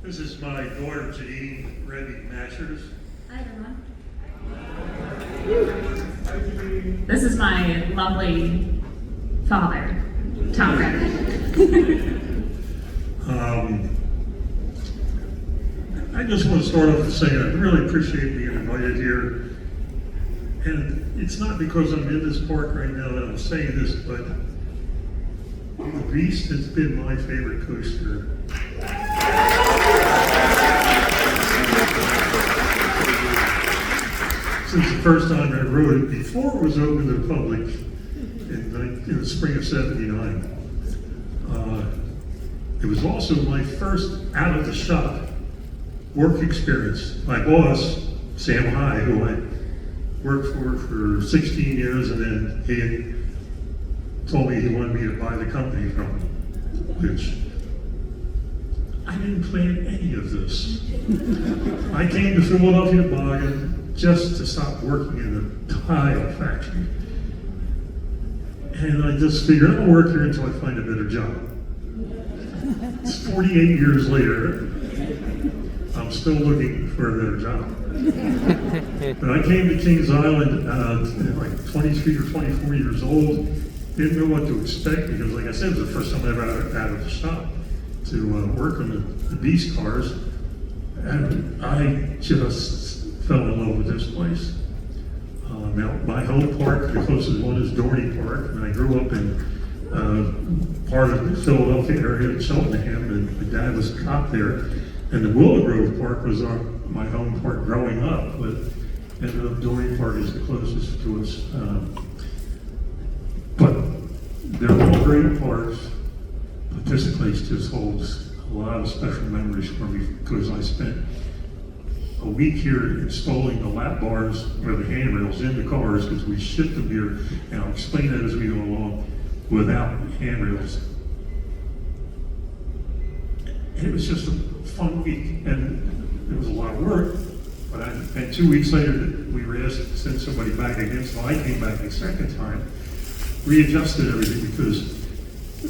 This is my daughter, Janine Rebby Mashers. Hi, everyone. This is my lovely father, Tom Rebby. I just want to start off with saying I really appreciate being invited here. And it's not because I'm in this park right now that I'm saying this, but the Beast has been my favorite coaster. Since the first time I rode it, before it was open to the public in the spring of '79. It was also my first out of the shop work experience. My boss, Sam High, who I worked for 16 years, and then he had told me he wanted me to buy the company from him, which I didn't plan any of this. I came to Philadelphia Toboggan just to stop working in the tile factory. And I just figured I'll work here until I find a better job. It's 48 years later, I'm still looking for a better job. But I came to Kings Island like 23 or 24 years old. Didn't know what to expect because, like I said, it was the first time I ever out of the shop to work on the Beast cars. And I just fell in love with this place. Now, my home park, the closest one is Dorney Park, and I grew up in part of the Philadelphia area in Cheltenham, and my dad was a cop there. And the Willow Grove Park was my home park growing up, but ended up Dorney Park is the closest to us. But they're all great parks, but this place just holds a lot of special memories for me because I spent a week here installing the lap bars or the handrails in the cars because we shipped them here, and I'll explain that as we go along, without handrails. And it was just a fun week, and it was a lot of work, and 2 weeks later we were asked to send somebody back again, so I came back a second time, readjusted everything because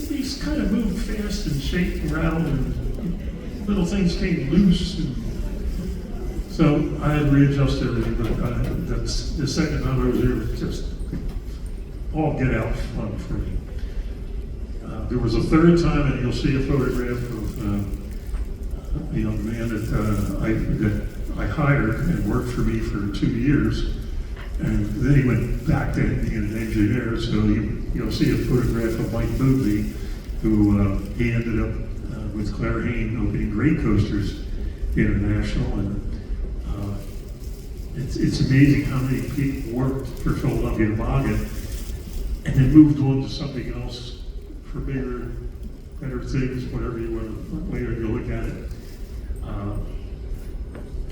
these kind of moved fast and shake and rattle and little things came loose. And so I had readjusted everything, but that's the second time I was there was just all get out fun for me. There was a third time, and you'll see a photograph of a young man that I hired and worked for me for 2 years. And then he went back to being an engineer, so you'll see a photograph of Mike Booby, who he ended up with Claire Hain opening Great Coasters International. And it's amazing how many people worked for Philadelphia Toboggan and then moved on to something else for bigger, better things, whatever you want to look at it.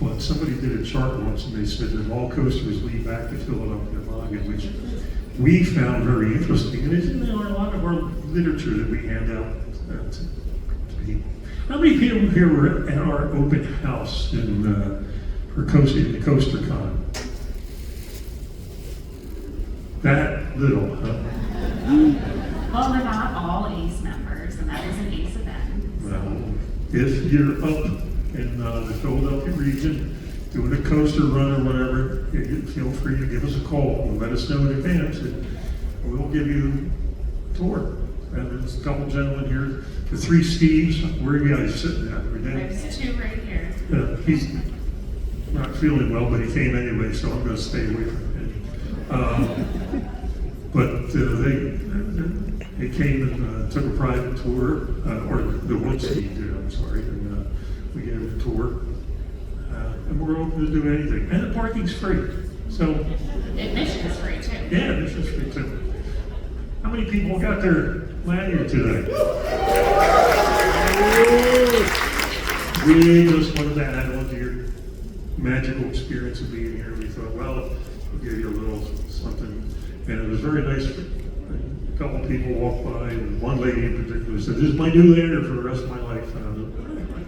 But somebody did a chart once and they said that all coasters lead back to Philadelphia Toboggan, which we found very interesting. And it's in a lot of our literature that we hand out to people. How many people here were at our open house in the Coaster Con? That little, huh? Well, we're not all ACE members, and that was an ACE event. So. Well, if you're up in the Philadelphia region doing a coaster run or whatever, feel free to give us a call and let us know in advance, and we'll give you a tour. And there's a couple gentlemen here, the three Steves. Where are you guys sitting at? There's two right here. He's not feeling well, but he came anyway, so I'm going to stay away from him. But they came and took a private tour, or the one Steve did, I'm sorry, and we gave them a tour. And we're open to do anything. And the parking's free. So Admission is free too. yeah, admission's free too. How many people got their lanyard today? We just wanted to add on to your magical experience of being here. We thought, well, we'll give you a little something. And it was very nice. A couple of people walked by, and one lady in particular said, "This is my new lanyard for the rest of my life." And I was like,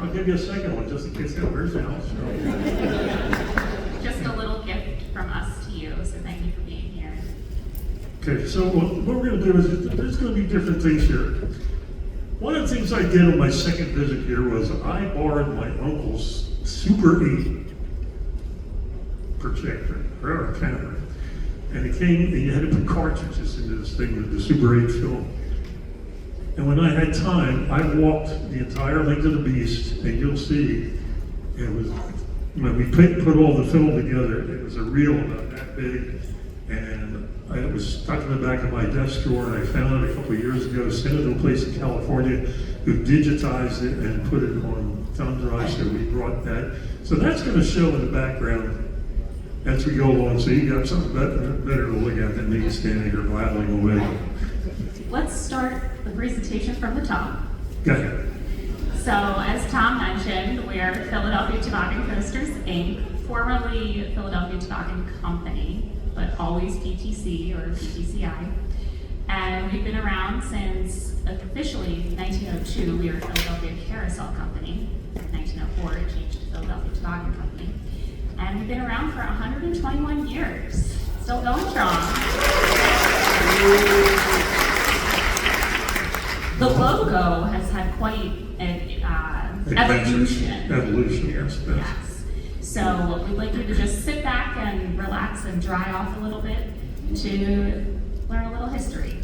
"I'll give you a second one just in case it wears out." Just a little gift from us to you, so thank you for being here. Okay, so what we're going to do is there's going to be different things here. One of the things I did on my second visit here was I borrowed my uncle's Super 8 projector, or camera. And it came, and you had to put cartridges into this thing with the Super 8 film. And when I had time, I walked the entire length of the beast, and you'll see, it was, when we put all the film together, it was a reel about that big, and it was stuck in the back of my desk drawer, and I found it a couple of years ago, sent it to a place in California who digitized it and put it on thumb drive, so we brought that. So that's going to show in the background as we go along, so you got something better to look at than me standing here rattling away. Let's start the presentation from the top. Go ahead. So, as Tom mentioned, we're Philadelphia Toboggan Coasters, Inc., formerly Philadelphia Toboggan Company, but always PTC or PTCI. And we've been around since officially 1902. We were Philadelphia Carousel Company. In 1904, it changed to Philadelphia Toboggan Company. And we've been around for 121 years. Still going strong. The logo has had quite an evolution. Evolution, yes. Yes. So we'd like you to just sit back and relax and dry off a little bit to learn a little history.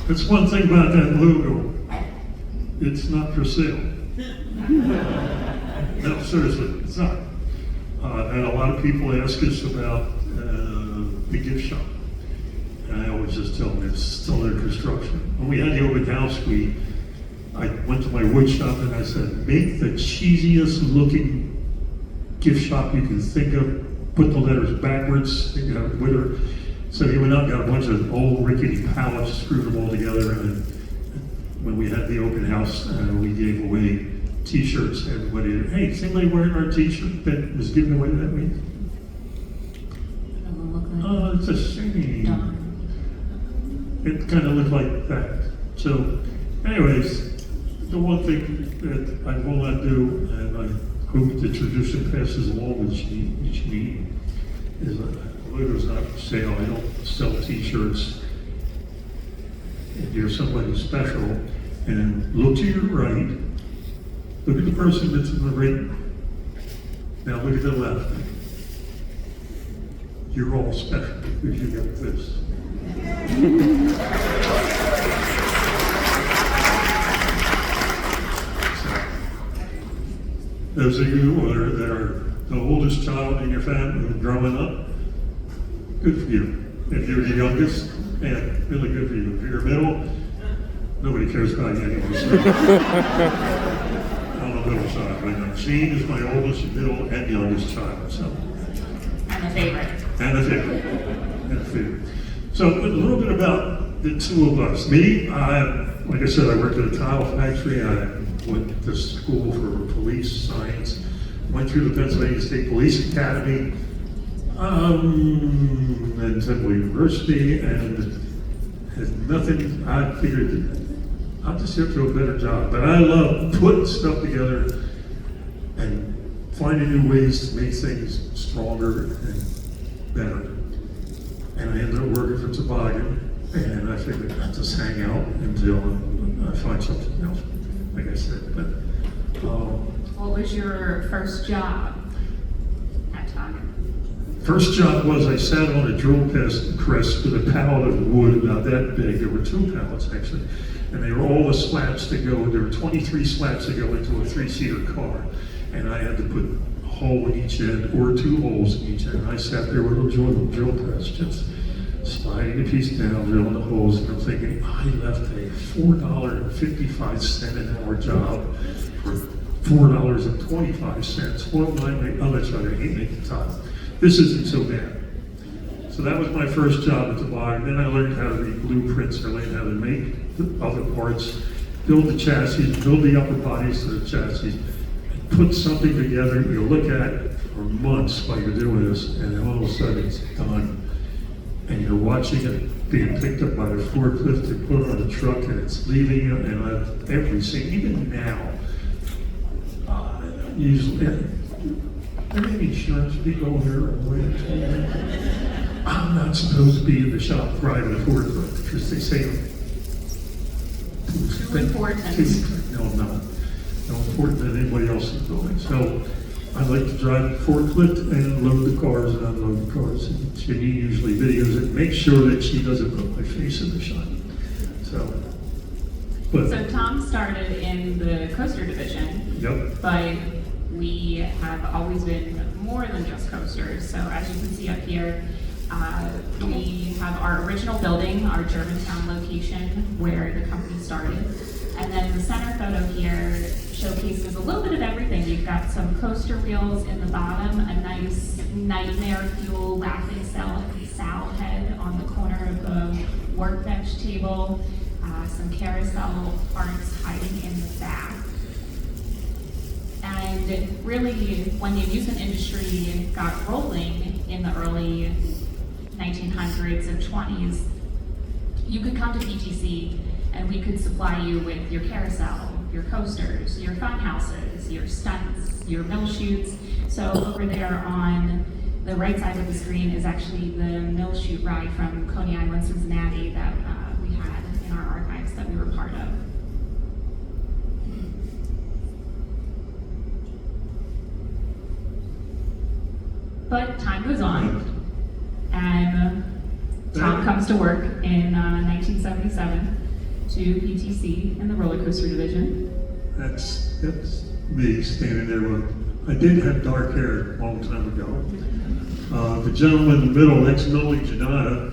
That's one thing about that logo. It's not for sale. No, seriously, it's not. And a lot of people ask us about the gift shop. And I always just tell them it's still under construction. When we had the open house, I went to my wood shop and I said, make the cheesiest looking gift shop you can think of, put the letters backwards, so he went out and got a bunch of old rickety pallets, screwed them all together, and when we had the open house, we gave away t-shirts. Everybody, hey, is anybody wearing our t-shirt that was given away that week? Oh, it's a shame. It kind of looked like that. So, anyways, the one thing that I will not do, and I hope the tradition passes along each meeting. Is the logo's not for sale. I don't sell T-shirts. If you're somebody special, and look to your right, look at the person that's in the right. Now look at the left. You're all special because you got this. Those of you that are the oldest child in your family growing up, good for you. If you're the youngest, man, really good for you. If you're middle, nobody cares about you anymore. I'm a middle child right now. Jean is my oldest, middle, and youngest child. So. And a favorite. And a favorite. And a favorite. So a little bit about the two of us. Me, like I said, I worked at a tile factory. I went to school for police science. Went through the Pennsylvania State Police Academy, and Temple University, and had nothing. I figured I'll just have to do a better job. But I love putting stuff together and finding new ways to make things stronger and better. And I ended up working for Toboggan, and I figured I'll just hang out until I find something else, like I said. But what was your first job at Toboggan? first job was I sat on a drill press with a pallet of wood about that big. There were 2 pallets actually, and they were all the slabs to go. There were 23 slabs to go into a 3-seater car, and I had to put a hole in each end or 2 holes in each end. And I sat there with a drill press, just sliding the piece down, drilling the holes, and I'm thinking, I left a $4.55 an hour job for $4.25. What am I making? Oh, that's right, I hate making tile. This isn't so bad. So that was my first job at Toboggan. Then I learned how to read blueprints. I learned how to make the other parts, build the chassis, build the upper bodies to the chassis, and put something together you look at for months while you're doing this, and then all of a sudden it's done. And you're watching it being picked up by the forklift and put on the truck, and it's leaving you, and everything, even now, usually, are there any insurance people here? I'm not supposed to be in the shop driving a forklift because they say Too important. No, I'm not. No important than anybody else is doing. So I like to drive a forklift and load the cars and unload the cars. And she usually videos it, make sure that she doesn't put my face in the shot. So Tom started in the coaster division. Yep. But we have always been more than just coasters. So as you can see up here, we have our original building, our Germantown location, where the company started. And then the center photo here showcases a little bit of everything. You've got some coaster wheels in the bottom, a nice Nightmare Fuel laughing Sal head on the corner of the workbench table, some carousel parts hiding in the back. And really, when the amusement industry got rolling in the early 1900s and 20s, you could come to PTC and we could supply you with your carousel, your coasters, your fun houses, your stunts, your mill chutes. So over there on the right side of the screen is actually the mill chute ride from Coney Island, Cincinnati that we had in our archives that we were part of. But time goes on, and Tom comes to work in 1977 to PTC in the roller coaster division. That's me standing there with, I did have dark hair a long time ago. The gentleman in the middle, ex-Millie Janata,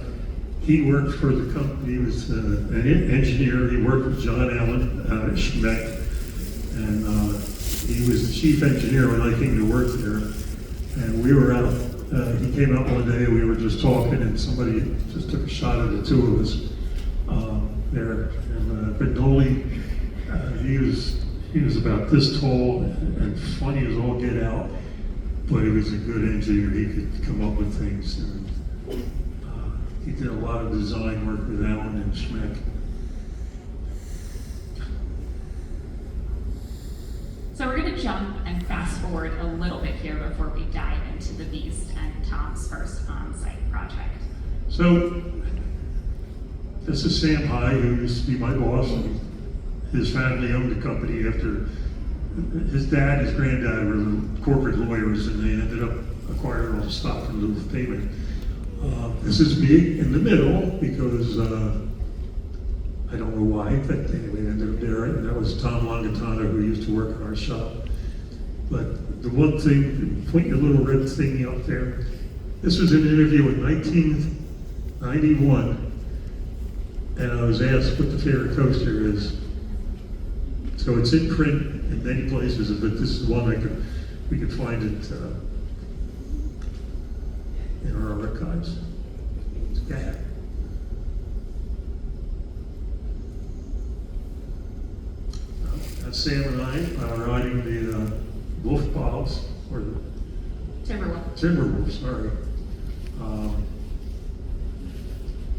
he worked for the company. He was an engineer. He worked with John Allen Schmeck, and he was the chief engineer when I came to work there. And we were out, he came out one day, we were just talking, and somebody just took a shot at the 2 of us there. And Benoli, he was about this tall and funny as all get out, but he was a good engineer. He could come up with things. And he did a lot of design work with Allen and Schmeck. So we're going to jump and fast forward a little bit here before we dive into the Beast and Tom's first on-site project. So, this is Sam High, who used to be my boss. And his family owned the company after his dad, his granddad were corporate lawyers, and they ended up acquiring all the stock in lieu of payment. This is me in the middle because I don't know why, but anyway, I ended up there, and that was Tom Longatano, who used to work in our shop. But the one thing, point your little red thingy up there, this was an interview in 1991, and I was asked what the favorite coaster is. So it's in print in many places, but this is one we could find it in our archives. Yeah. Sam and I are riding the Wolf Bobs, or the Timberwolf, sorry.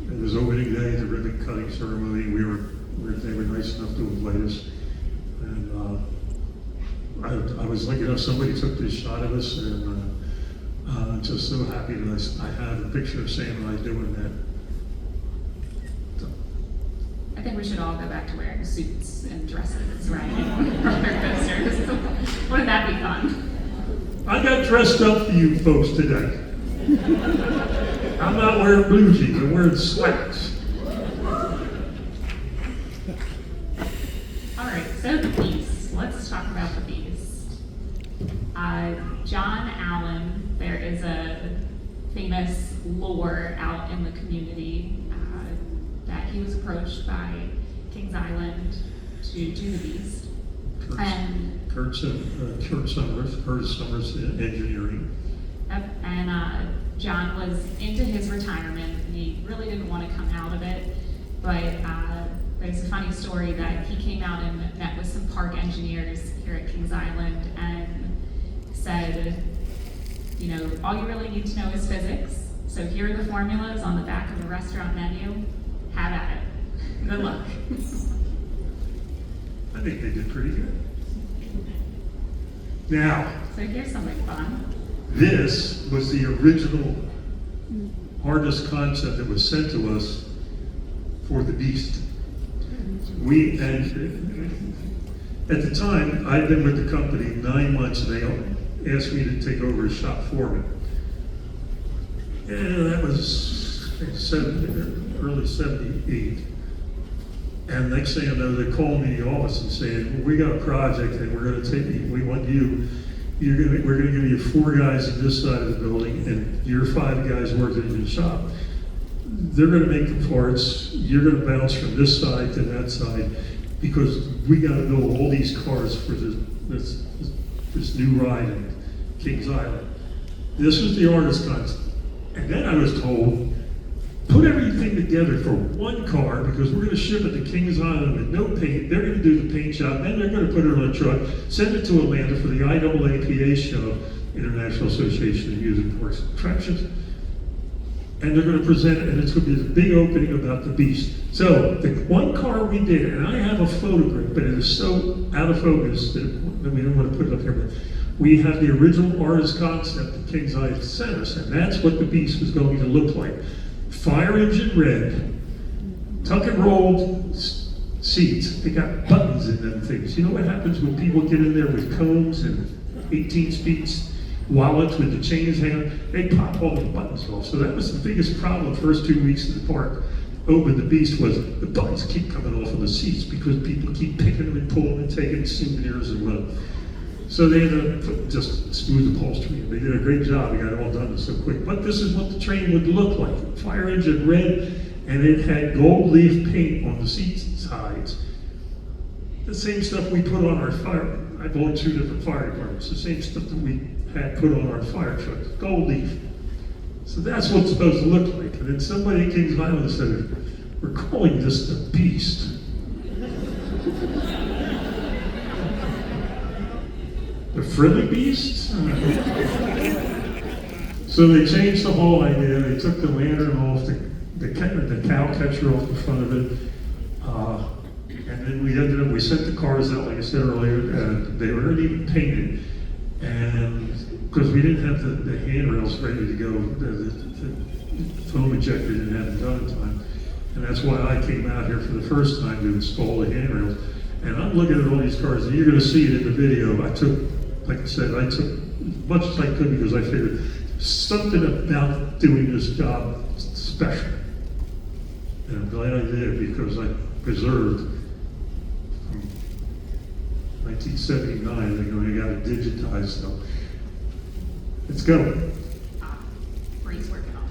It was opening day, the ribbon cutting ceremony. They were nice enough to invite us. And I was lucky enough, somebody took this shot of us, and just so happy that I have a picture of Sam and I doing that. I think we should all go back to wearing suits and dresses, right? Roller coasters. Wouldn't that be fun? I got dressed up for you folks today. I'm not wearing blue jeans, I'm wearing slacks. All right, so the Beast. Let's talk about the Beast. John Allen, there is a famous lore out in the community that he was approached by Kings Island to do the Beast. Kurt Summers Engineering. And John was into his retirement, and he really didn't want to come out of it, but there's a funny story that he came out and met with some park engineers here at Kings Island and said, you know, all you really need to know is physics, so here are the formulas on the back of the restaurant menu. Have at it. Good luck. I think they did pretty good. Now, so here's something fun. This was the original artist concept that was sent to us for the Beast. At the time, I'd been with the company 9 months, and they asked me to take over a shop foreman. And that was early 78. And next thing I know, they called me in the office and saying, well, we got a project and we're going to take you, we want you, we're going to give you 4 guys on this side of the building and your 5 guys working in the shop. They're going to make the parts, you're going to bounce from this side to that side because we got to build all these cars for this new ride in Kings Island. This was the artist concept. And then I was told, put everything together for one car because we're going to ship it to Kings Island with no paint. They're going to do the paint job, then they're going to put it on a truck, send it to Atlanta for the IAAPA show, International Association of Music Parks and Attractions, and they're going to present it, and it's going to be the big opening about the Beast. So the one car we did, and I have a photograph, but it is so out of focus that we don't want to put it up here, but we have the original artist concept that Kings Island sent us, and that's what the Beast was going to look like. Fire engine red, tuck and rolled seats. They got buttons in them things. You know what happens when people get in there with combs and 18-speed wallets with the chains hanging? They pop all the buttons off. So that was the biggest problem the first 2 weeks in the park. Open the Beast was the buttons keep coming off of the seats because people keep picking them and pulling and taking souvenirs and whatever. So they ended up putting just smooth upholstery. They did a great job. They got it all done so quick. But this is what the train would look like. Fire engine red, and it had gold leaf paint on the seat sides. The same stuff we put on our fire. I belong to 2 different fire departments. The same stuff that we had put on our fire trucks. Gold leaf. So that's what it's supposed to look like. And then somebody at Kings Island said, we're calling this the Beast. The Friendly Beast? So they changed the whole idea. They took the lantern off, the cow catcher off the front of it, and And then we sent the cars out, like I said earlier, they weren't even painted. And because we didn't have the handrails ready to go, the foam ejector didn't have it done in time. And that's why I came out here for the first time to install the handrails. And I'm looking at all these cars, and you're going to see it in the video. I took, like I said, I took as much as I could because I figured something about doing this job special. And I'm glad I did because I preserved from 1979, they got it digitized, so let's go. Bree's working on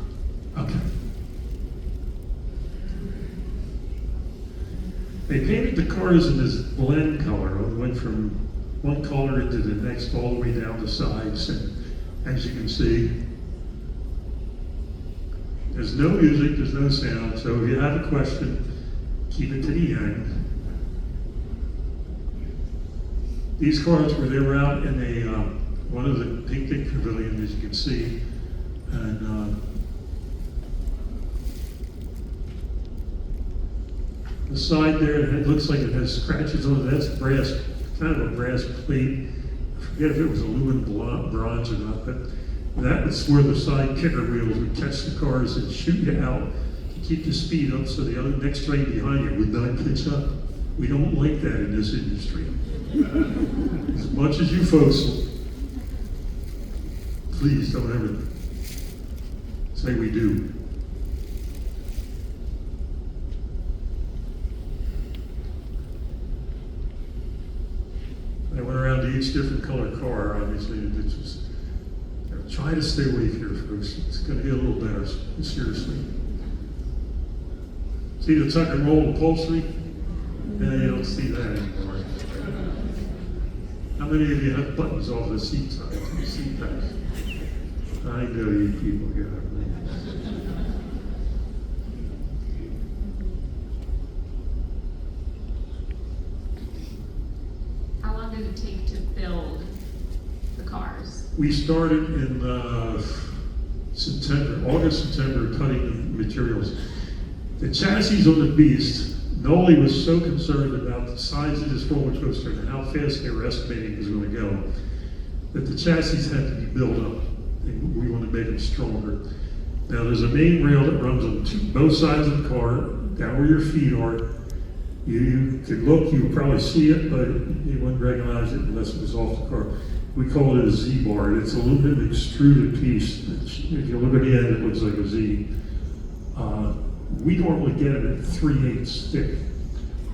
it. Okay. They painted the cars in this blend color. It went from one color into the next, all the way down the sides, and as you can see, there's no music, there's no sound, so if you have a question, keep it to the end. These cars they were out in one of the picnic pavilions, as you can see, and the side there, it looks like it has scratches on it. That's brass, kind of a brass plate. I forget if it was aluminum, bronze or not, but that was where the side kicker wheels would catch the cars and shoot you out to keep the speed up so the other next train behind you would not catch up. We don't like that in this industry. As much as you folks, please don't ever say we do. I went around to each different color car, obviously, and it's just, try to stay awake here, folks. It's going to get a little better, seriously. See the tuck and roll upholstery? Yeah, you don't see that anymore. How many of you have buttons off the seat side? Seat backs? I know you people get it. How long did it take to build the cars? We started in August, September, cutting the materials. The chassis on the Beast, Noli was so concerned about the size of this roller coaster and how fast they were estimating it was going to go, that the chassis had to be built up, and we want to make them stronger. Now there's a main rail that runs on both sides of the car, down where your feet are. You could look, you would probably see it, but you wouldn't recognize it unless it was off the car. We call it a Z-bar. It's a aluminum extruded piece. If you look at the end, it looks like a Z. We normally get it at 3/8 thick.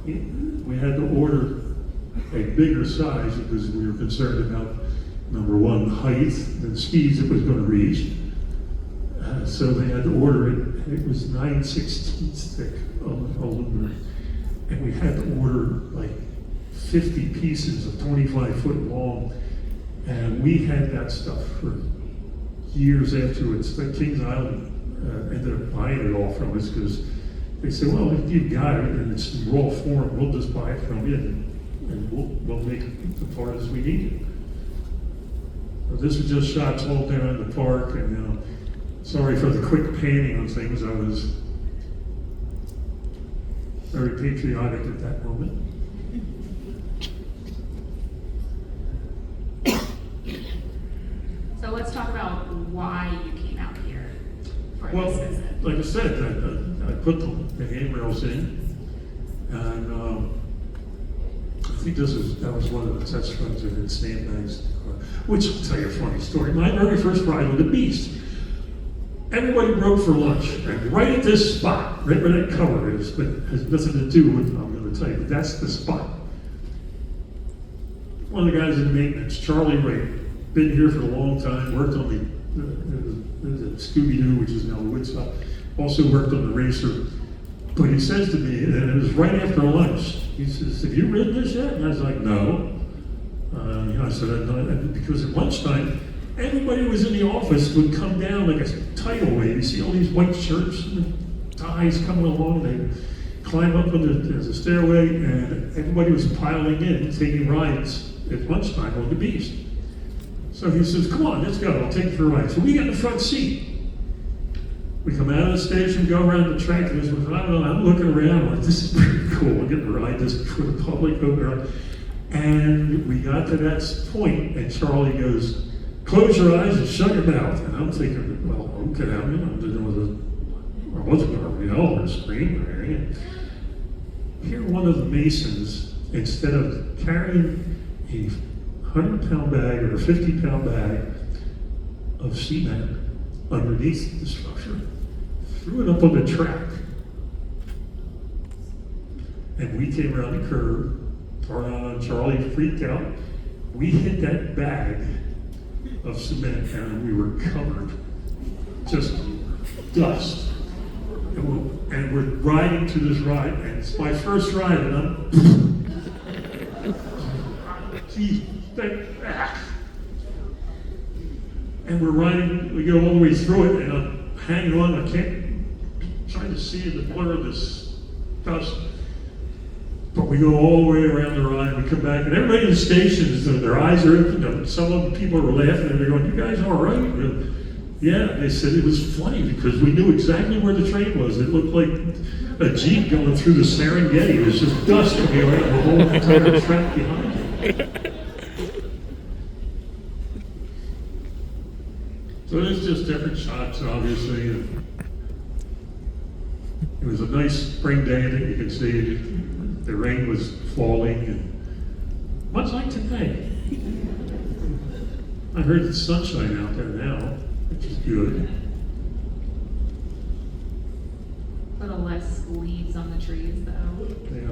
We had to order a bigger size because we were concerned about, number one, height and speeds it was going to reach. So they had to order it. It was 9/16 thick aluminum. And we had to order like 50 pieces of 25-foot long. And we had that stuff for years afterwards. But Kings Island ended up buying it all from us because they said, well, if you've got it and it's in raw form, we'll just buy it from you and we'll make the part as we need it. Well, this was just shots all down in the park, and sorry for the quick panning on things. I was very patriotic at that moment. So let's talk about why you came out here for Well, this visit. like I said, I put the handrails in, and I think that was one of the test runs that had sandbags, which I'll tell you a funny story. My very first ride with the Beast, everybody broke for lunch, and right at this spot, right where that cover is, but has nothing to do with what I'm going to tell you, but that's the spot. One of the guys in maintenance, Charlie Ray, been here for a long time, worked on the Scooby-Doo, which is now the Woodstock, also worked on the Racer. But he says to me, and it was right after lunch, he says, have you ridden this yet? And I was like, no. I said, because at lunchtime, everybody was in the office would come down like a tidal wave. You see all these white shirts and ties coming along, they climb up there's a stairway, and everybody was piling in, taking rides at lunchtime on the Beast. So he says, come on, let's go, I'll take you for a ride. So we got in the front seat. We come out of the station, go around the track, and I don't know, I'm looking around, I'm like, this is pretty cool. We're getting to ride this for the public over. And we got to that point, and Charlie goes, close your eyes and shut your mouth. And I'm thinking, well, okay, I wasn't going to yell or scream or anything. Here, one of the masons, instead of carrying a 100-pound bag or a 50-pound bag of cement underneath the structure, threw it up on the track. And we came around the curve, and Charlie freaked out. We hit that bag of cement and we were covered, just dust. And we're riding to this ride, and it's my first ride, and I'm, geez, and we're riding, we go all the way through it, and I'm hanging on, I can't, trying to see the blur of this dust. But we go all the way around the ride, and we come back, and everybody in the station, their eyes are open, some of the people are laughing, and they're going, you guys all right? And, yeah, they said it was funny because we knew exactly where the train was. It looked like a Jeep going through the Serengeti. There's just dust coming around the whole entire track behind it. So there's just different shots, obviously. It was a nice spring day that you could see. The rain was falling, and much like today. I heard it's sunshine out there now, which is good. A little less leaves on the trees, though. Yeah.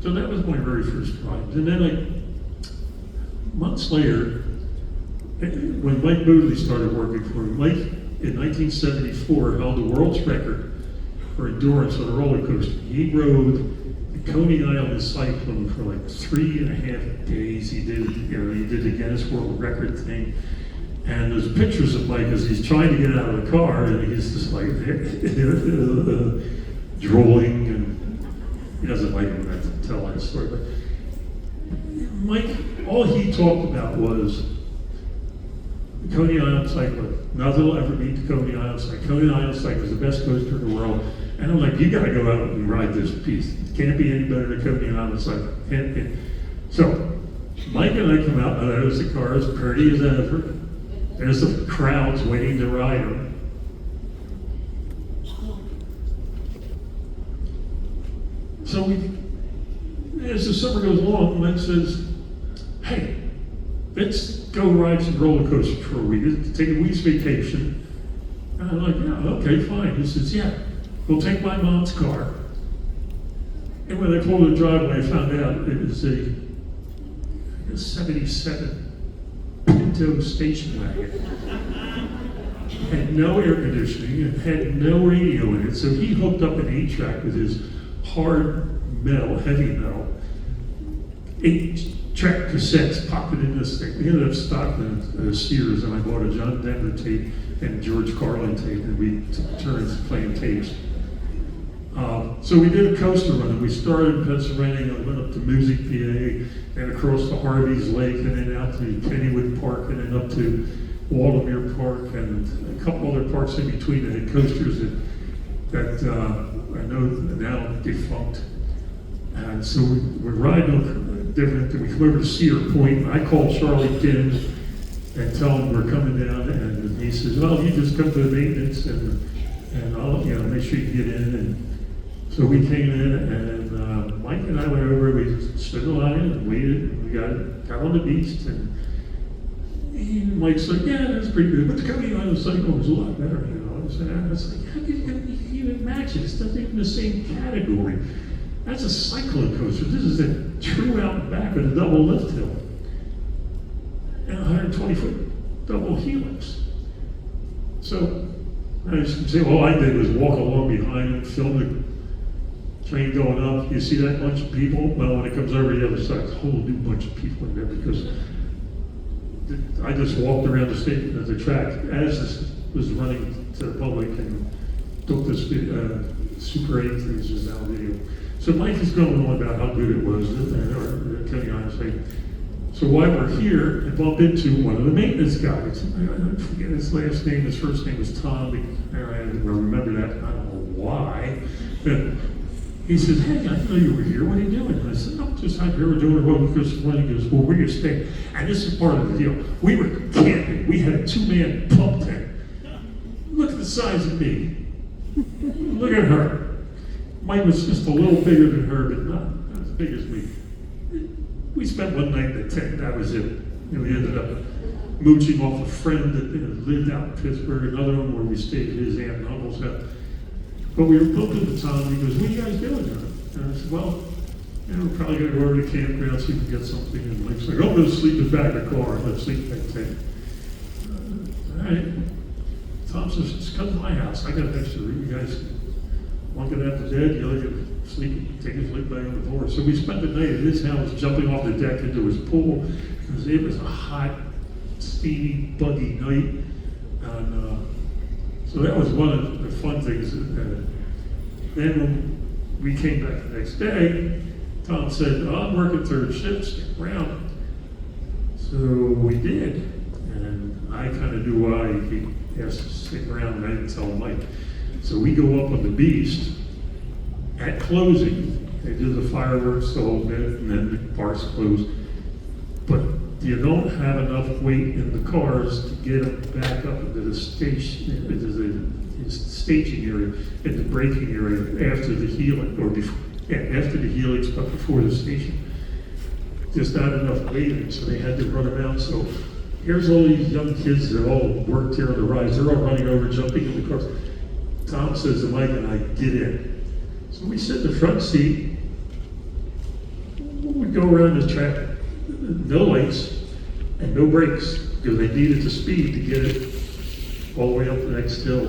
So that was my very first ride. And then months later, when Mike Moodley started working for me, Mike in 1974 held the world's record for endurance on a roller coaster. He rode the Coney Island Cyclone for like 3.5 days. He did the Guinness World Record thing. And there's pictures of Mike as he's trying to get out of the car, and he's just like drooling, and he doesn't like when I tell that story. But Mike, all he talked about was the Coney Island Cyclone. Nothing will ever beat the Coney Island Cyclone. Coney Island Cyclone is the best coaster in the world. And I'm like, you gotta go out and ride this piece. It can't be any better than Coney Island Cyclone. Can't be. So, Mike and I come out, and there's the car as pretty as ever. There's the crowds waiting to ride them. So as the summer goes along, Mike says, hey, let's go ride some roller coasters for a week. Take a week's vacation. And I'm like, yeah, okay, fine. He says, yeah, we'll take my mom's car. And when I pulled the driveway, I found out it was a 77 Pinto station wagon. Had no air conditioning and had no radio in it. So he hooked up an 8-track with his hard metal, heavy metal, 8-track cassettes, popped it in this thing. We ended up stopping at Sears, and I bought a John Denver tape and George Carlin tape, and we took turns playing tapes. So we did a coaster run, and we started in Pennsylvania, and went up to Music, PA, and across to Harvey's Lake, and then out to Kennywood Park, and then up to Waldameer Park, and a couple other parks in between that had coasters that I know now defunct. And so we're riding different, and we come over to Cedar Point, and I called Charlie Kim and tell him we're coming down, and he says, well, you just come to the maintenance, and I'll make sure you get in. And so we came in, and Mike and I went over, we stood in line and waited, and we got on the beach, and Mike's like, yeah, that's pretty good, but the Coney Island Cyclone was a lot better, I was like, how can you even match it? It's not even the same category. That's a cyclone coaster. This is a true out and back with a double lift hill and a 120-foot double helix. So I just say, all I did was walk along behind him, film the train going up. You see that bunch of people? Well, when it comes over the other side, it's a whole new bunch of people in there, because I just walked around the station at the track as this was running to the public, and took this Super 8, which is now video. So Mike is going on about how good it was, or Coney Island Cyclone. So So while we're here, I bump into one of the maintenance guys. I forget his last name. His first name was Tom. I remember that. I don't know why. But he says, "Hey, I know you were here. What are you doing?" And I said, "I'm just out here. We're doing a road because when he goes, well, where you stay?" And this is part of the deal. We were camping. We had a 2-man pump tent. Look at the size of me. Look at her. Mine was just a little bigger than her, but not as big as me. We spent one night in the tent. That was it. And we ended up mooching off a friend that lived out in Pittsburgh. Another one where we stayed at his aunt and uncle's house. But we were bumping the Tom, and he goes, "What are you guys doing here?" And I said, "Well, we're probably going to go over to the campground, see if we can get something." And Mike's like, "Oh, we'll sleep in the back of the car. Let's sleep in the tent." All right. Tom says, "Just come to my house. I got an extra room. You guys one get out the bed, the other can sleep, take a sleep bag on the floor." So we spent the night at his house, jumping off the deck into his pool, because it was a hot, steamy, buggy night. And so that was one of the fun things. Then when we came back the next day, Tom said, "Oh, I'm working third shift, stick around." So we did. And I kind of knew why he asked to stick around, and I didn't tell Mike. So we go up on the Beast at closing. They do the fireworks the whole bit, and then the parks close. But you don't have enough weight in the cars to get them back up into the station, into the staging area, in the braking area after the helix, or before, after the helix, but before the station. Just not enough weight in it, so they had to run them out. So here's all these young kids that all worked here on the rides. They're all running over, jumping in the cars. Tom says to Mike and I, "Get in." So we sit in the front seat. We go around the track, no lights and no brakes, because they needed the speed to get it all the way up the next hill,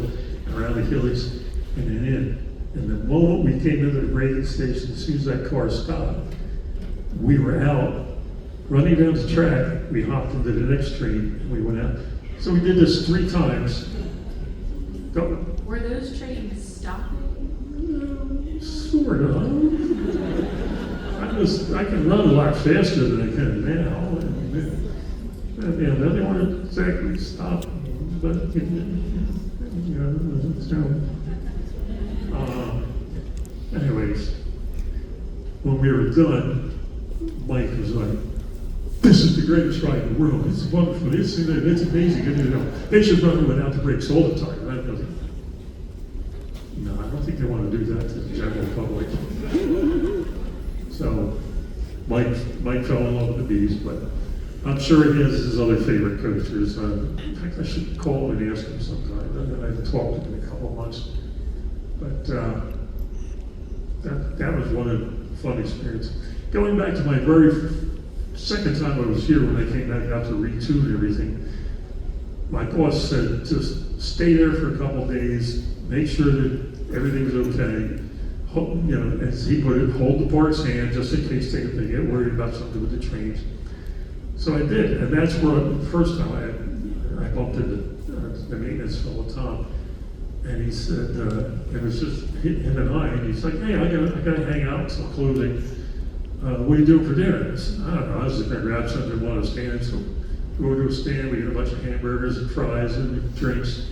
around the helix, and then in. And the moment we came into the braking station, as soon as that car stopped, we were out, running down the track. We hopped into the next train, and we went out. So we did this 3 times. Go. Were those trains stopping? Sort of. I can run a lot faster than I can now. Yeah, they weren't exactly stopping, but anyways, when we were done, Mike was like, "This is the greatest ride in the world. It's wonderful. It's amazing. They should run without the brakes all the time." And I go, "No, I don't think they want to do that to the general public." So Mike fell in love with the Beast, but I'm sure he has his other favorite coasters. In fact, I should call him and ask him sometime. I haven't talked to him in a couple of months. But that was one of the fun experiences. Going back to my very second time I was here, when I came back out to retune everything, my boss said, "Just stay there for a couple of days, make sure that everything was okay. As he put it, hold the park's hand just in case they get worried about something with the trains." So I did, and that's where the first time I bumped into the maintenance fellow, Tom, and he said, it was just him and I, and he's like, "Hey, I gotta hang out until closing. What are you doing for dinner?" I said, "I don't know, I was just gonna grab something and want to stand." So we go to a stand, we get a bunch of hamburgers and fries and drinks.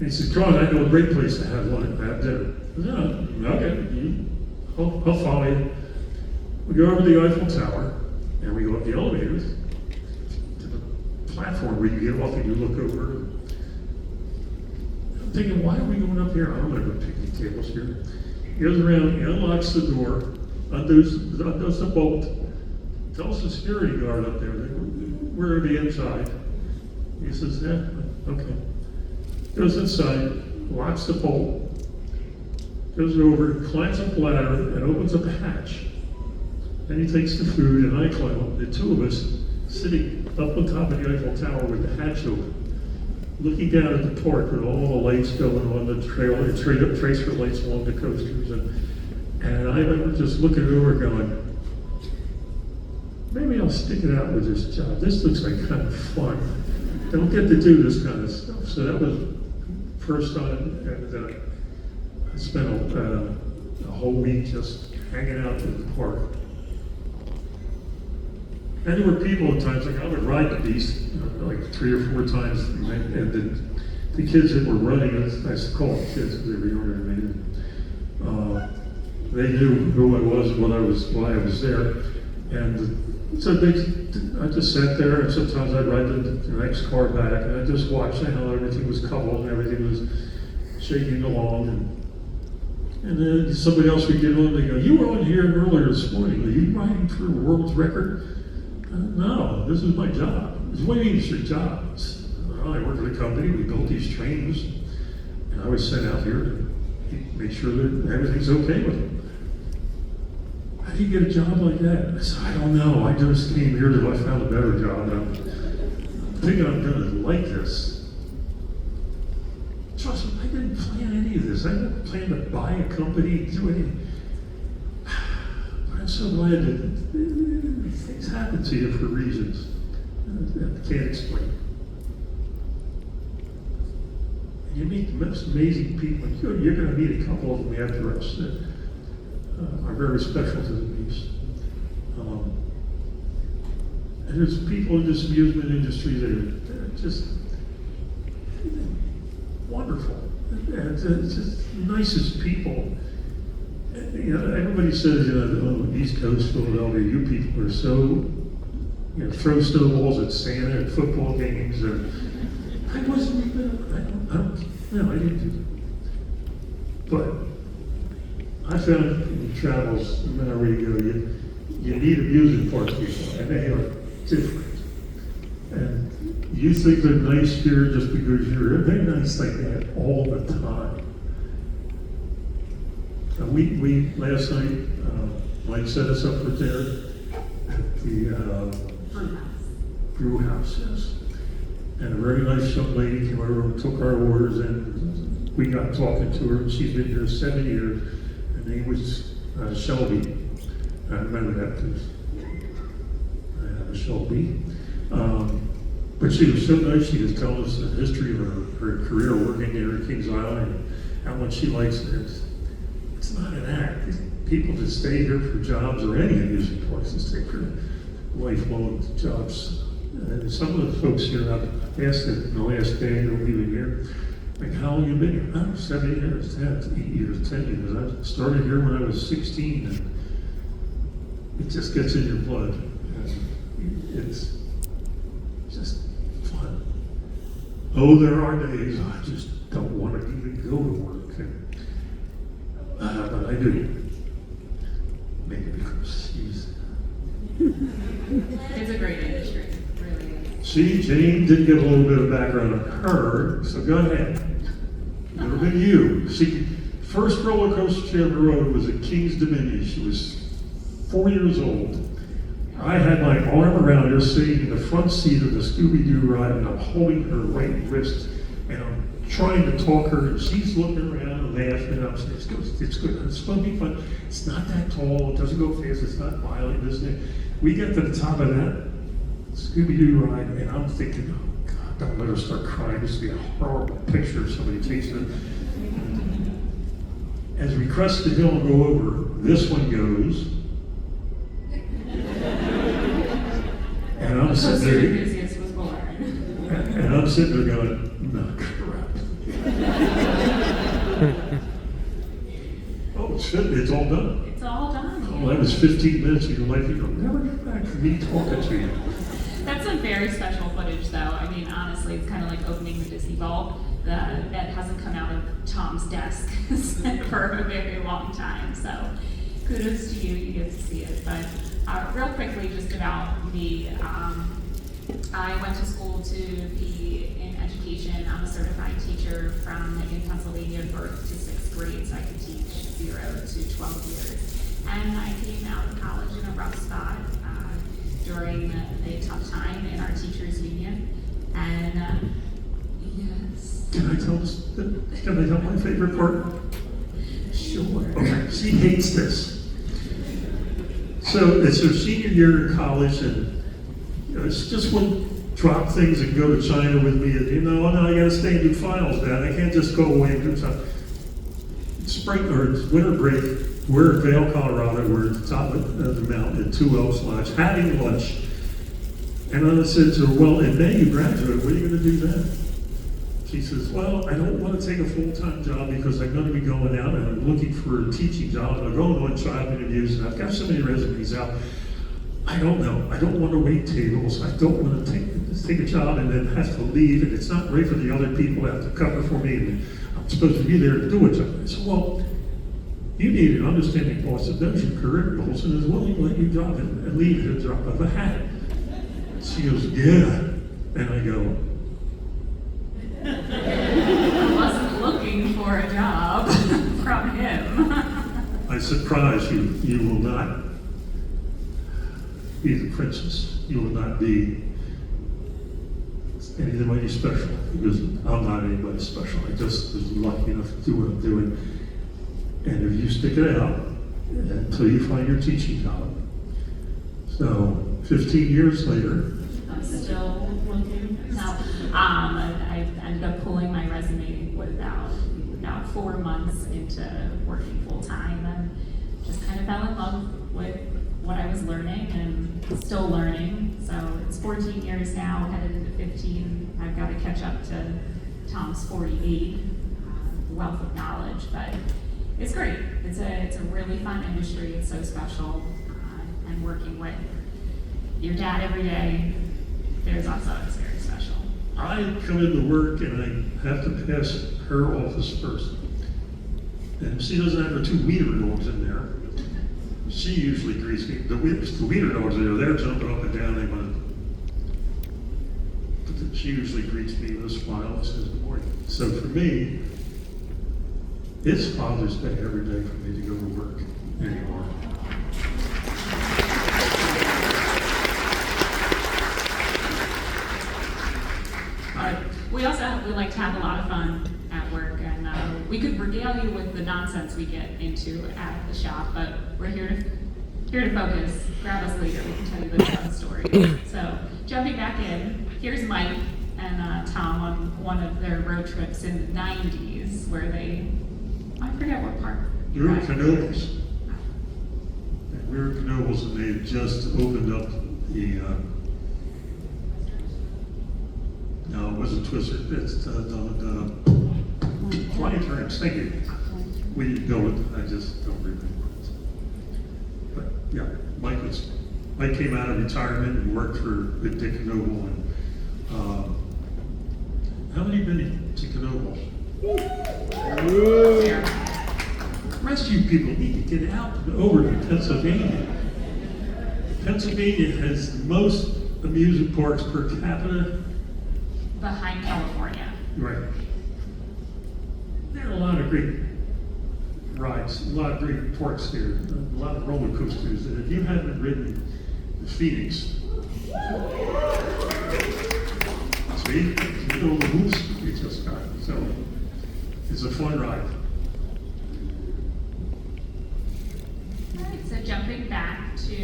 And he said, "Come on, I know a great place to have lunch, have dinner." I said, "Oh, okay, I'll follow you." We go over to the Eiffel Tower, and we go up the elevators to the platform where you get off and you look over. I'm thinking, why are we going up here? I'm going to go picnic tables here. He goes around, he unlocks the door, undoes the bolt, tells the security guard up there that we're going to be inside. He says, "Yeah, okay." Goes inside, locks the bolt, goes over, climbs up a ladder, and opens up a hatch. Then he takes the food, and I climb up. The two of us sitting up on top of the Eiffel Tower with the hatch open, looking down at the park with all the lights going on, the tracer lights along the coasters, and I remember just looking over going, maybe I'll stick it out with this job. This looks like kind of fun. Don't get to do this kind of stuff. So that was the first time that I spent a whole week just hanging out in the park. And there were people at times, like I would ride the beast, like 3 or 4 times, and the kids that were running, I used to call them kids because they were younger than me. They knew who I was, why I was there, and so I just sat there, and sometimes I'd ride the next car back, and I just watched how everything was coupled and everything was shaking along, and then somebody else would get on. They go, "You were on here earlier this morning. Are you riding for a world's record?" No, this is my job. What do you mean it's your job? Well, I work for the company. We built these trains, and I was sent out here to make sure that everything's okay with them. How do you get a job like that? I said, I don't know. I just came here till I found a better job. I'm thinking I'm going to like this. Trust me, I didn't plan any of this. I didn't plan to buy a company, do anything. But I'm so glad that things happen to you for reasons I can't explain. And you meet the most amazing people. You're going to meet a couple of them after us that are very special to the beast. And there's people in this amusement industry that are just wonderful. And it's just the nicest people. You know, everybody says, oh, East Coast, Philadelphia, you people are so, throw snowballs at Santa at football games. I wasn't even, I didn't do that. But I found in travels, no matter where you go, you need amusement park people, and they are different. And you think they're nice here just because they're nice like that all the time. And we last night, Mike set us up for dinner at the brew house, yes. And a very nice young lady came over and took our orders, and we got talking to her, and she's been here 7 years. Her name was Shelby. I remember that because I have a Shelby. But she was so nice. She was telling us the history of her career working there at Kings Island and how much she likes it. It's not an act. People that stay here for jobs or any amusement parks that stay for lifelong jobs. And some of the folks here, I've asked it in the last day they're leaving here, like, how long you been here? Oh, 7 years, 10, 8 years, 10 years. I started here when I was 16, and it just gets in your blood. And it's just fun. Oh, there are days I just don't want to even go to work, but I do. Maybe because she's... It's a great industry, it really is. See, Jane did give a little bit of background on her, so go ahead. It would have been you. See, first roller coaster she ever rode was at King's Dominion. She was 4 years old. I had my arm around her sitting in the front seat of the Scooby-Doo ride, and I'm holding her right wrist, and I'm trying to talk her, and she's looking around and laughing, and I'm saying, it's good, it's going to be fun. It's not that tall, it doesn't go fast, it's not violent, isn't it? We get to the top of that Scooby-Doo ride, and I'm thinking, oh God, don't let her start crying. This would be a horrible picture if somebody takes it. As we crest the hill and go over, this one goes. And I'm sitting there. Enthusiast was born. And I'm sitting there going, no crap. Oh, it's all done. It's all done. Oh, that was 15 minutes of your life. You'll never get back to me talking to you. That's some very special footage, though. I mean, honestly, it's kind of like opening the Disney Vault that hasn't come out of Tom's desk for a very long time. So kudos to you, you get to see it. But real quickly, just about me, I went to school to be in education. I'm a certified teacher in Pennsylvania, birth to 6th grade, so I could teach 0 to 12 years. And I came out of college in a rough spot during a tough time in our teachers union. And yes. Can I tell my favorite part? Sure. Okay, she hates this. So it's her senior year in college, and she just wouldn't drop things and go to China with me. And, no, I got to stay and do finals, Dad. I can't just go away and do something. Spring or winter break, we're in Vail, Colorado. We're at the top of the mountain at 2 Elks Lodge, having lunch. And I said to her, well, in May you graduate, what are you going to do then? She says, well, I don't want to take a full-time job because I'm going to be going out and I'm looking for a teaching job. And I'm going on job interviews and I've got so many resumes out. I don't know. I don't want to wait tables. I don't want to take a job and then have to leave. And it's not right for the other people that have to cover for me. And I'm supposed to be there to do a job. I said, well, you need an understanding boss that knows your career goals and is willing to let you drop it and leave at a drop of a hat. She goes, yeah. And I go, I wasn't looking for a job from him. I surprise you. You will not be the princess. You will not be anybody special because I'm not anybody special. I just was lucky enough to do what I'm doing. And if you stick it out until you find your teaching job. So 15 years later, I'm still looking. Now, I ended up pulling my resume about 4 months into working full time and just kind of fell in love with what I was learning and still learning. So it's 14 years now, headed into 15. I've got to catch up to Tom's 48 wealth of knowledge, but it's great. It's a really fun industry. It's so special. And working with your dad every day, there's also, it's very special. I come into work and I have to pass her office first. And if she doesn't have her 2 wiener dogs in there, she usually greets me. The wiener dogs are there jumping up and down. They want to, but she usually greets me with a smile and says good morning. So for me, it's Father's Day every day for me to go to work anymore. We like to have a lot of fun at work, and we could regale you with the nonsense we get into at the shop, but we're here to focus. Grab us later, we can tell you the fun story. So, jumping back in, here's Mike and Tom on one of their road trips in the 90s, where I forget what part. We were at Carousels. We were at Carousels, and they had just opened up the. No, it wasn't Twister. It's flying turns. Thank you. We didn't go with it. I just don't remember. But yeah, Mike came out of retirement and worked for Dick and Noble. And how many been to Carousels? The rest of you people need to get out and over to Pennsylvania. Pennsylvania has the most amusement parks per capita. Behind California. Right. There are a lot of great rides, a lot of great parks here, a lot of roller coasters. And if you haven't ridden the Phoenix, see, you know the moves we just got. So it's a fun ride. All right, so jumping back to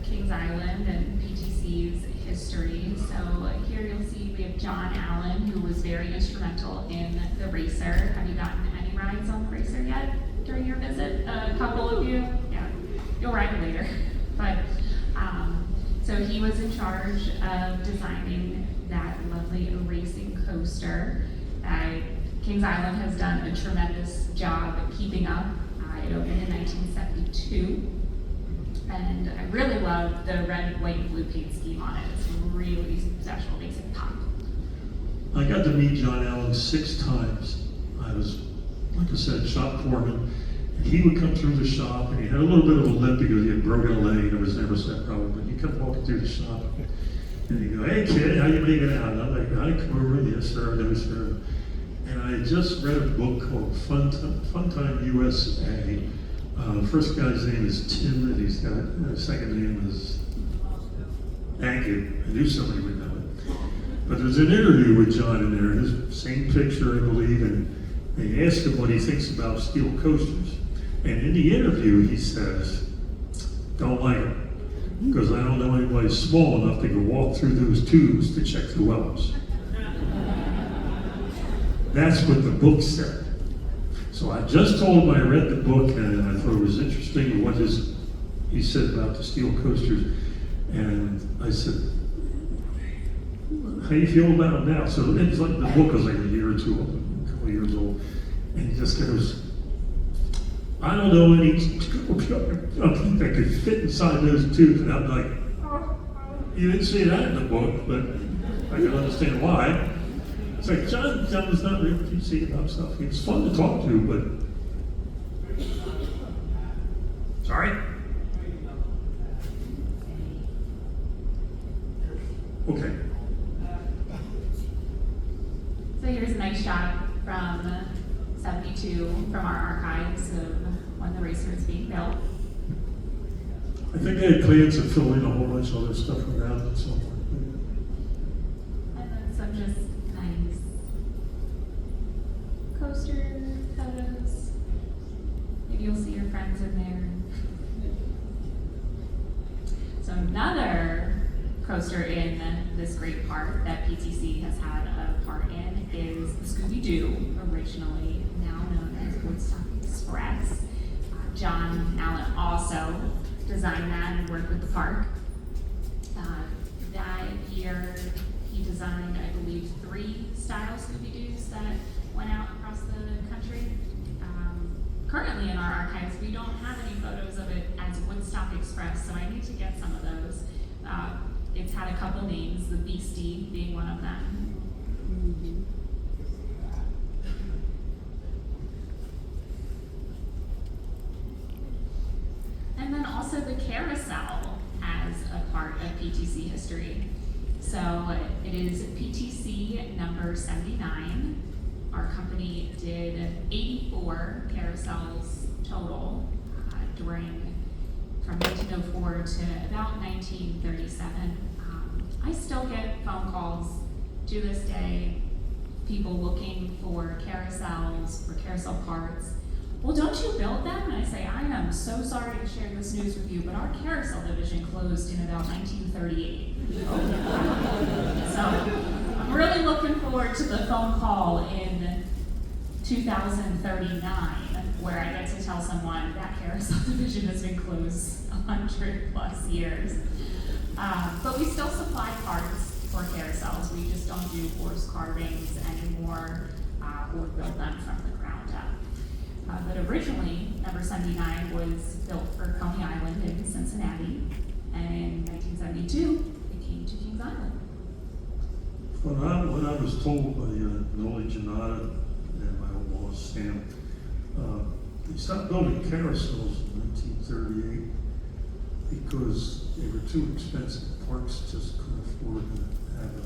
Kings Island and PTC's history. So here you'll see we have John Allen, who was very instrumental in the Racer. Have you gotten any rides on the Racer yet during your visit? A couple of you? Yeah, you'll ride it later. But so he was in charge of designing that lovely racing coaster. Kings Island has done a tremendous job at keeping up. It opened in 1972. And I really love the red, white, and blue paint scheme on it. It's really special, makes it pop. I got to meet John Allen 6 times. I was, like I said, shop foreman. And he would come through the shop, and he had a little bit of a limp because he had broken a leg. There was never that problem, but he kept walking through the shop. And he'd go, hey kid, how you making out? And I'm like, I come over, yes sir, no sir. And I just read a book called Fun Time USA. First guy's name is Tim, and he's got his second name is Aggie. I knew somebody would know it. But there's an interview with John in there, and his same picture, I believe, and they ask him what he thinks about steel coasters. And in the interview, he says, don't like them, because I don't know anybody small enough that can walk through those tubes to check the wells. That's what the book said. So I just told him I read the book, and I thought it was interesting what he said about the steel coasters. And I said, how you feel about him now? So it's like, the book was like a year or two, a couple of years old, and he just goes, I don't know any that could fit inside those tubes. And I'm like, you didn't see that in the book, but I can understand why. It's like, John was not really PC about stuff. It's fun to talk to, but... Sorry? Okay. So here's a nice shot from 72 from our archives of when the racer was being built. I think they had plans to fill in a whole bunch of other stuff around it somewhere. And then some just nice coaster photos. Maybe you'll see your friends in there. So another coaster in this great park that PTC has had a part in is Scooby-Doo, originally now known as Woodstock Express. John Allen also designed that and worked with the park. That year he designed, I believe, 3 style Scooby-Doos that went out across the country. Currently in our archives, we don't have any photos of it as Woodstock Express, so I need to get some of those. It's had a couple names, the Beastie being one of them. And then also the Carousel as a part of PTC history. So it is PTC number 79. Our company did 84 carousels total during from 1904 to about 1937. I still get phone calls to this day, people looking for carousels, for carousel parts. Well, don't you build them? And I say, I am so sorry to share this news with you, but our carousel division closed in about 1938. So I'm really looking forward to the phone call in 2039, where I get to tell someone that carousel division has been closed 100 plus years. But we still supply parts for carousels. We just don't do horse carvings anymore or build them from the ground up. But originally, number 79 was built for Coney Island in Cincinnati, and in 1972, it came to Kings Island. When I was told by Noli Janata and my old boss, Sam, they stopped building carousels in 1938 because they were too expensive. Parks just couldn't afford to have a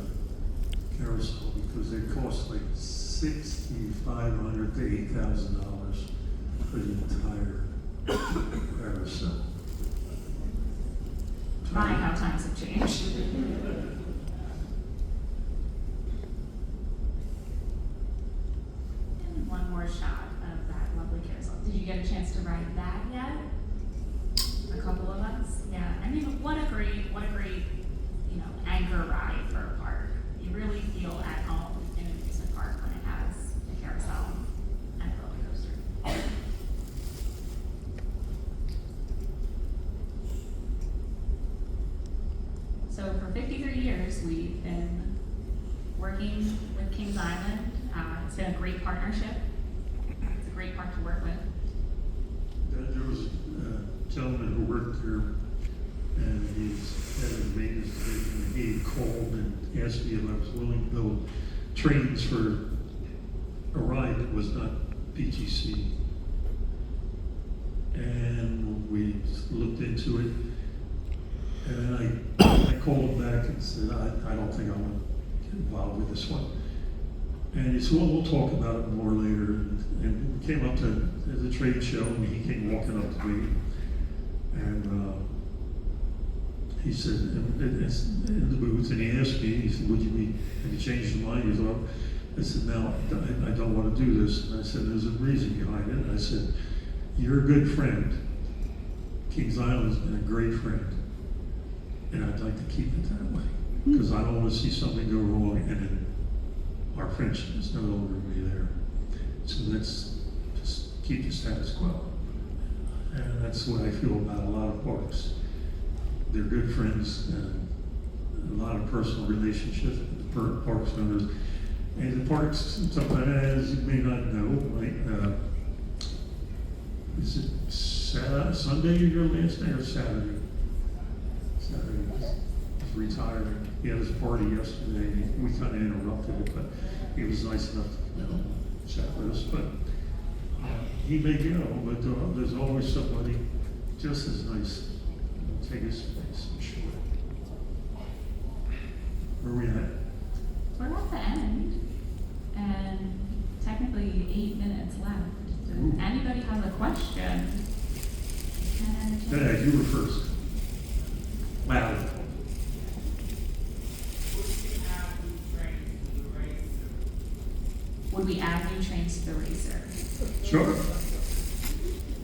carousel because they cost like $6,500 to $8,000 for the entire carousel. Funny how times have changed. And one more shot of that lovely carousel. Did you get a chance to ride that yet? A couple of us? Yeah. I mean, what a great, anchor ride for a park. You really feel at home in an amusement park when it has a carousel and a roller coaster. So for 53 years, we've been working with Kings Island. It's been a great partnership. It's a great park to work with. There was a gentleman who worked there, and he's head of the maintenance division, and he called and asked me if I was willing to build trains for a ride that was not PTC. And we looked into it, and I called him back and said, I don't think I want to get involved with this one. And he said, well, we'll talk about it more later. And we came up to the trade show, and he came walking up to me. And he said, it's in the booth, and he asked me, he said, have you changed your mind? He thought, I said, no, I don't want to do this. And I said, there's a reason behind it. And I said, you're a good friend. Kings Island's been a great friend. And I'd like to keep it that way. Because I don't want to see something go wrong and then our friendship is no longer going to be there. So let's just keep the status quo. And that's what I feel about a lot of parks. They're good friends, and a lot of personal relationships with the parks owners. And the parks, sometimes you may not know, like, is it Sunday your last day or Saturday? Saturday. He's retiring. He had his party yesterday. We kind of interrupted it, but he was nice enough to chat with us. But he may go, but there's always somebody just as nice to take his place, I'm sure. Where are we at? We're at the end, and technically 8 minutes left. So Ooh. if anybody has a question, Yeah, you were first. Loud. would we add new trains to the racer? Sure.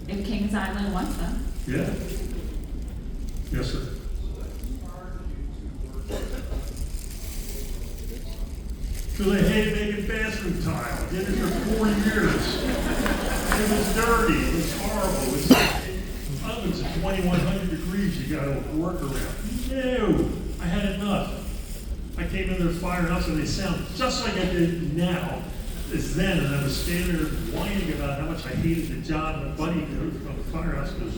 If Kings Island wants them. Yeah. Yes, sir. Because I hated making bathroom tile. I did it for 4 years. It was dirty. It was horrible. It was ovens at 2,100 degrees. You got to work around. No, I had enough. I came in their firehouse and they sound just like I did now as then. And I was standing there whining about how much I hated the job. And a buddy from the firehouse goes,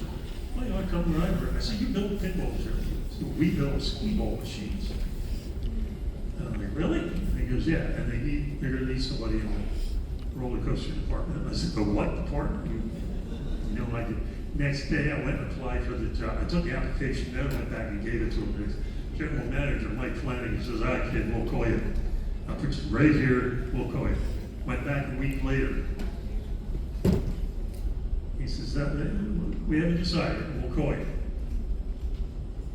"Why do I come to Ivory?" I said, "You build pinball machines." So we build skee-ball machines. And I'm like, "Really?" And he goes, "Yeah." And they're going to need somebody in the roller coaster department. And I said, "The what department?" You know, like the next day I went and applied for the job. I took the application, then went back and gave it to him. The general manager, Mike Flanagan, says, "All right, kid, we'll call you. I'll put you right here, we'll call you." Went back a week later. He says, "We haven't decided, we'll call you."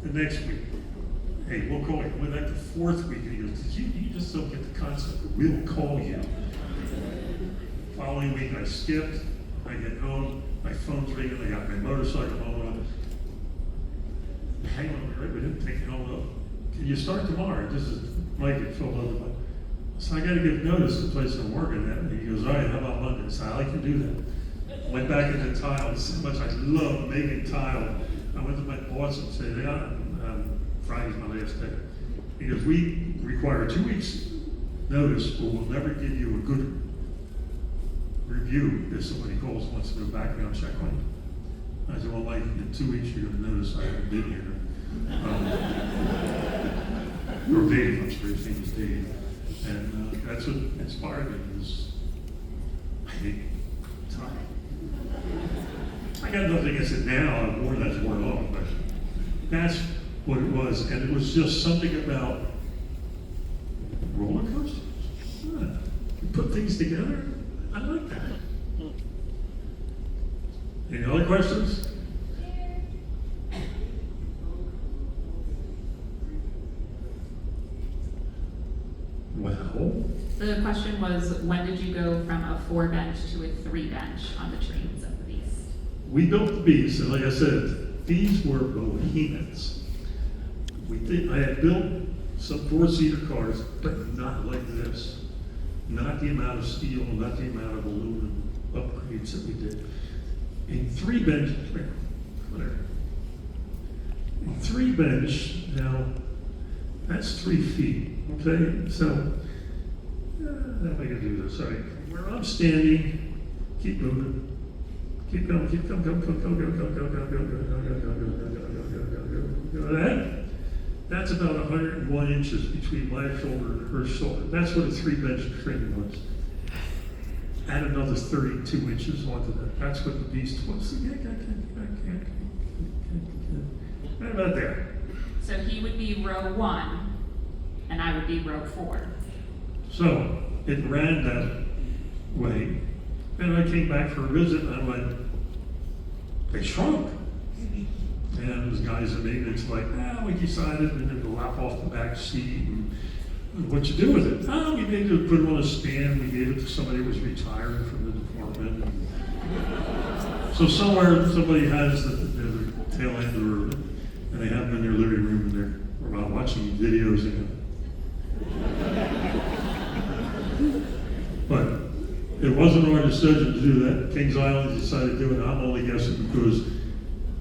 The next week, "Hey, we'll call you." Went back the fourth week, and he goes, you just don't get the concept that we'll call you. Following week, I skipped. I get home, my phone's ringing, I got my motorcycle home. Hang on, right? We didn't take it home. Can you start tomorrow? This is Mike at Philadelphia. So I got to give notice to the place I'm working at. And he goes, "All right, how about Monday?" I said, "I can do that." Went back into tile. This is how much I love making tile. I went to my boss and said, "Yeah, Friday's my last day." He goes, "We require 2 weeks notice, but we'll never give you a good review if somebody calls and wants to do a background check on you." I said, "Well, Mike, in 2 weeks you're going to notice I haven't been here." Or Dave, I'm sorry, his name is Dave. And that's what inspired me, was I hate time. I got nothing against it now, more that's worn off, but that's what it was. And it was just something about roller coasters. You put things together, I like that. Any other questions? Well, The question was, when did you go from a 4-bench to a 3-bench on the trains of the Beast? we built the Beast, and like I said, these were behemoths. I had built some 4-seater cars, but not like this. Not the amount of steel, not the amount of aluminum upgrades that we did. In 3-bench, whatever. In 3-bench, now, that's 3 feet, okay? So, how am I gonna do this? All right, where I'm standing, keep moving. Keep going, keep going, go, go, go, go, go, go, go, go, go, go, go, go, go, go, go, go, go. That's about 101 inches between my shoulder and her shoulder. That's what a 3-bench train was. Add another 32 inches onto that. That's what the Beast was. Right about there. So he would be row 1, and I would be row 4. So it ran that way. And I came back for a visit, and I went, they shrunk. And those guys at maintenance like, we decided we did lap off the back seat, and what you do with it? We made it, put it on a stand, we gave it to somebody who was retiring from the department. So somewhere, somebody has the tail end, and they have them in their living room, and they're watching videos, but it wasn't our decision to do that. Kings Island decided to do it. I'm only guessing because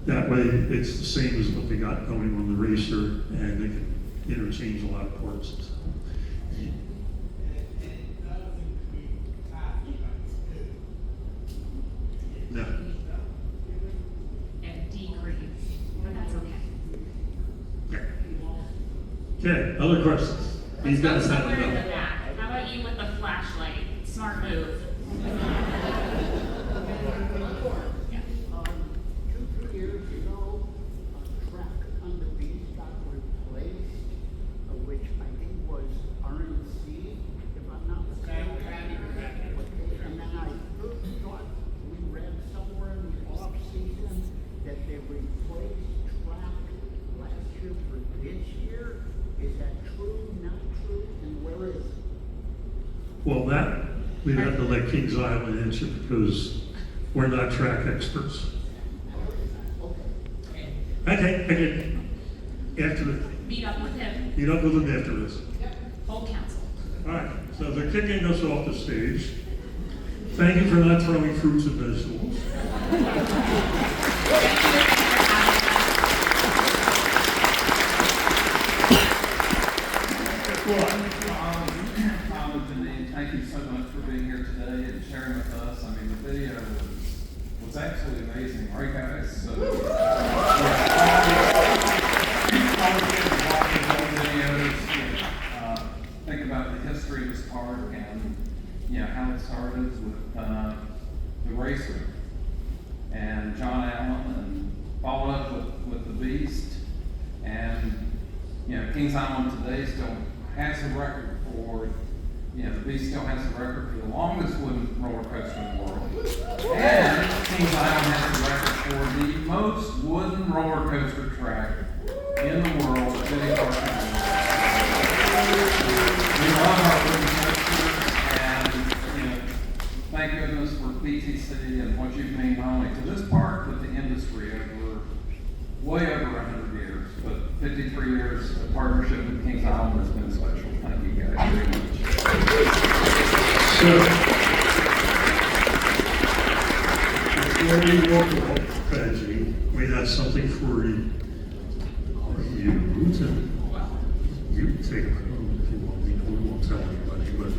that way it's the same as what they got going on the racer, and they can interchange a lot of parts. So, no. And decrease, but that's okay. Okay, other questions? These Let's guys go have somewhere in the enough. back. How about you with the flashlight? Smart move. Yeah. 2-3 years ago, a track on the beach got replaced, which I think was RNC, if I'm not mistaken. And then I thought we read somewhere in the off-season that they replaced track last year for this year. Is that true, not true, and where is it? Well, that, we'd have to let Kings Island answer because we're not track experts. Okay, after, Meet up with him. meet up with them after this. Full council. All right, so they're kicking us off the stage. Thank you for not throwing fruits and vegetables. Tom and Janine, thank you so much for being here today and sharing with us. I mean, the video was absolutely amazing, right, guys? So, think about the history of this park and how it started with the racer and John Allen, and followed up with the Beast, and Kings Island today still has a record for, the Beast still has a record for the longest wooden roller coaster in the world. And Kings Island has a record for the most wooden roller coaster track in the world of any park in the world. We love our wooden coasters, and thank goodness for PTC and what you've meant not only to this park, but the industry over way over 100 years. But 53 years of partnership with Kings Island has been special. Thank you guys very much. So, before we walk off tragedy, we have something for you to take home if you want. We won't tell anybody, but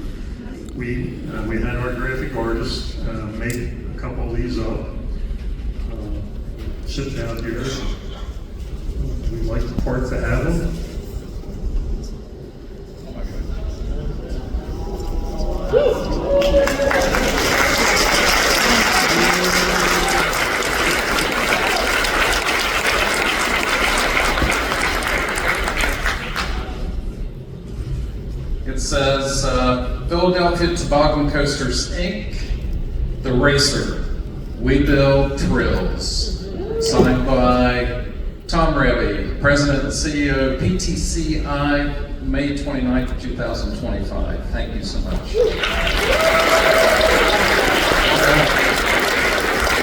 we had our graphic artist make a couple of these up. Sit down here. We'd like the park to have them. It says, Philadelphia Toboggan Coasters, Inc., The Racer, We Build Thrills. Signed by Tom Revy, President and CEO, PTCI, May 29th, 2025. Thank you so much.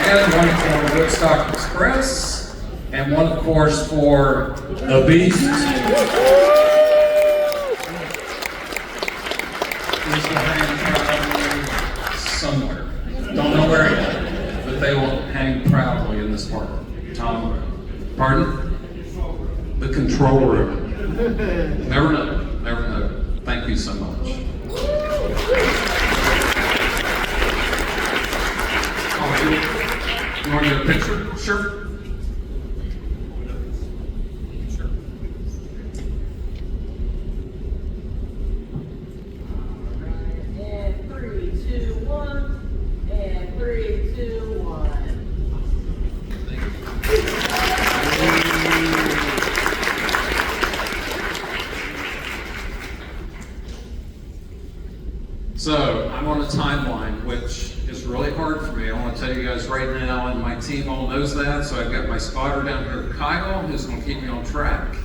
And one for Woodstock Express, and one, of course, for The Beast. Is to hang proudly somewhere. Don't know where yet, but they will hang proudly in this park. Tom, pardon? The control room. Never know, never know. Thank you so much. Oh, you want to get a picture? Sure. And 3, 2, 1. And 3, 2, 1. So, I'm on a timeline, which is really hard for me. I want to tell you guys right now, and my team all knows that, so I've got my spotter down here, Kyle, who's going to keep me on track.